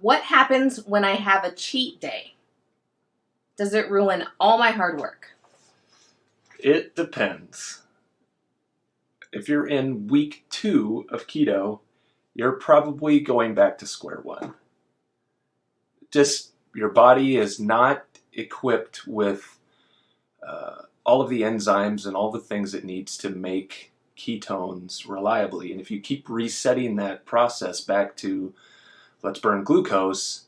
What happens when I have a cheat day? Does it ruin all my hard work? It depends. If you're in week 2 of keto, you're probably going back to square one. Just your body is not equipped with all of the enzymes and all the things it needs to make ketones reliably. And if you keep resetting that process back to let's burn glucose,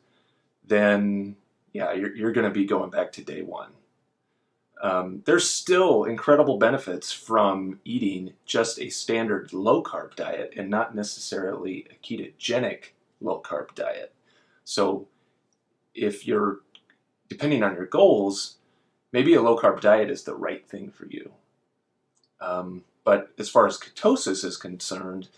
then yeah, you're going to be going back to day one. There's still incredible benefits from eating just a standard low-carb diet and not necessarily a ketogenic low-carb diet. So if you're, depending on your goals, maybe a low-carb diet is the right thing for you. But as far as ketosis is concerned,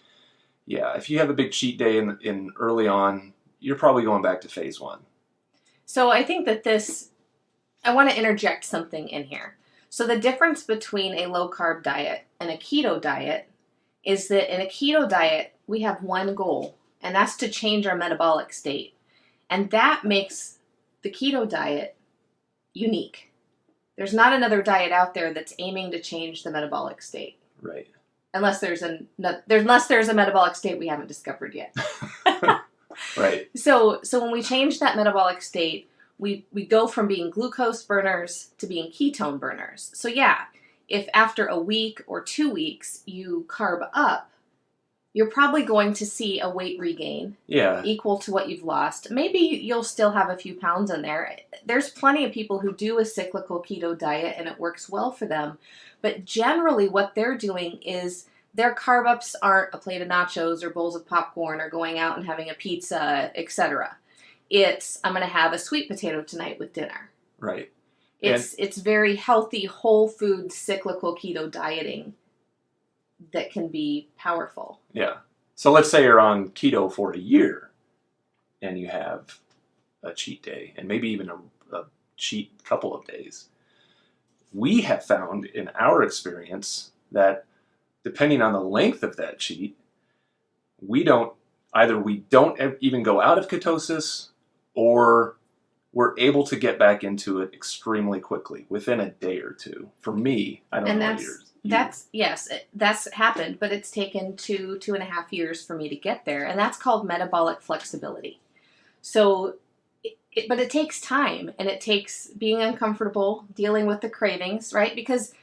yeah, if you have a big cheat day in early on, you're probably going back to phase 1. So I think that I want to interject something in here. So the difference between a low-carb diet and a keto diet is that in a keto diet, we have one goal, and that's to change our metabolic state. And that makes the keto diet unique. There's not another diet out there that's aiming to change the metabolic state. Right. Unless there's a metabolic state we haven't discovered yet. Right. So when we change that metabolic state, we go from being glucose burners to being ketone burners. So yeah, if after a week or 2 weeks you carb up, you're probably going to see a weight regain equal to what you've lost. Maybe you'll still have a few pounds in there. There's plenty of people who do a cyclical keto diet and it works well for them. But generally what they're doing is their carb ups aren't a plate of nachos or bowls of popcorn or going out and having a pizza, etc. It's, I'm going to have a sweet potato tonight with dinner. Right. It's very healthy, whole food, cyclical keto dieting that can be powerful. Yeah. So let's say you're on keto for a year and you have a cheat day and maybe even a cheat couple of days. We have found in our experience that depending on the length of that cheat, we don't even go out of ketosis or we're able to get back into it extremely quickly within a day or two. For me, I don't know yours. That's happened, but it's taken 2.5 years for me to get there, and that's called metabolic flexibility. So, but it takes time, and it takes being uncomfortable, dealing with the cravings, right? Because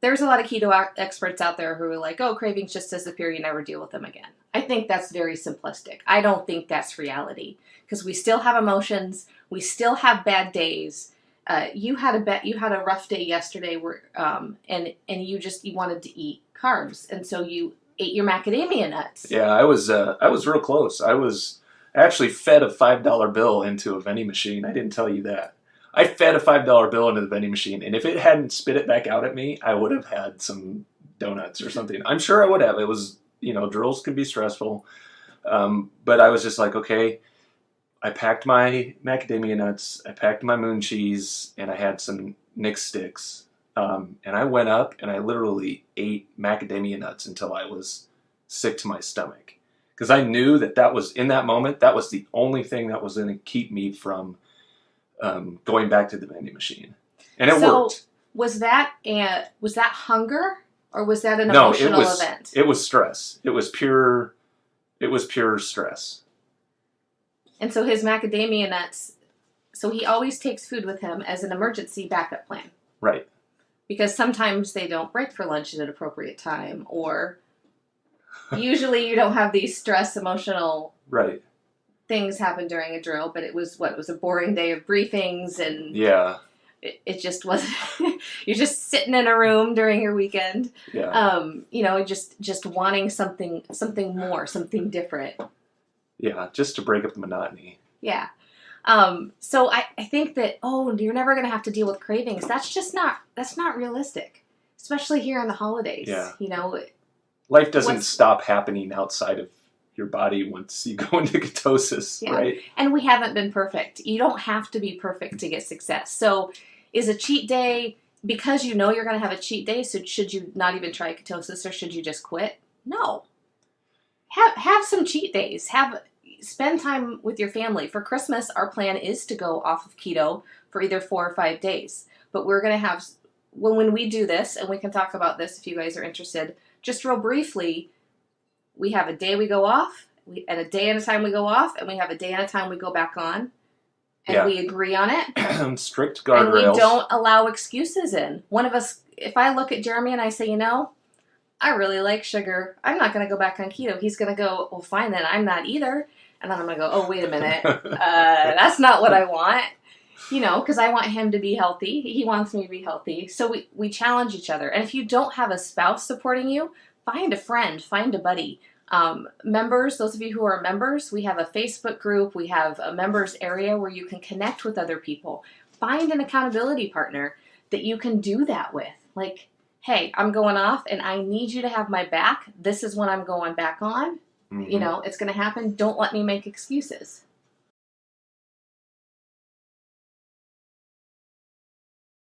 there's a lot of keto experts out there who are like, oh, cravings just disappear, you never deal with them again. I think that's very simplistic. I don't think that's reality, because we still have emotions, we still have bad days. You had a rough day yesterday where and you wanted to eat carbs, and so you ate your macadamia nuts. Yeah, I was real close. I actually fed a $5 bill into a vending machine. I didn't tell you that. I fed a $5 bill into the vending machine, and if it hadn't spit it back out at me, I would have had some donuts or something. I'm sure I would have. It was, drills can be stressful, but I was just like, okay. I packed my macadamia nuts, I packed my moon cheese, and I had some Nick sticks. And I went up and I literally ate macadamia nuts until I was sick to my stomach. Because I knew that was, in that moment, that was the only thing that was going to keep me from going back to the vending machine. And it worked. Was that hunger or was that an emotional event? It was stress. It was pure stress. And so his macadamia nuts, so he always takes food with him as an emergency backup plan. Right. Because sometimes they don't break for lunch at an appropriate time, or usually you don't have these stress emotional things happen during a drill, but it was a boring day of briefings, and it just wasn't, you're just sitting in a room during your weekend, just wanting something more, something different. Yeah, just to break up the monotony. Yeah. So I think that, you're never going to have to deal with cravings. That's not realistic, especially here in the holidays. Yeah. Life doesn't stop happening outside of your body once you go into ketosis, right? And we haven't been perfect. You don't have to be perfect to get success. So is a cheat day, because you're going to have a cheat day, so should you not even try ketosis, or should you just quit? No. Have some cheat days. spend time with your family. For Christmas, our plan is to go off of keto for either 4 or 5 days. But we're going to have, when we do this, and we can talk about this if you guys are interested, just real briefly, we have a day we go off, and a day at a time we go off, and we have a day at a time we go back on, and we agree on it. Strict guardrails. And we don't allow excuses in. One of us, if I look at Jeremy and I say, I really like sugar, I'm not going to go back on keto. He's going to go, well, fine, then I'm not either. And then I'm going to go, oh, wait a minute. That's not what I want. Because I want him to be healthy. He wants me to be healthy. So we challenge each other. And if you don't have a spouse supporting you, find a friend, find a buddy. Members, those of you who are members, we have a Facebook group. We have a members area where you can connect with other people. Find an accountability partner that you can do that with. Like, hey, I'm going off and I need you to have my back. This is when I'm going back on. Mm-hmm. It's going to happen. Don't let me make excuses.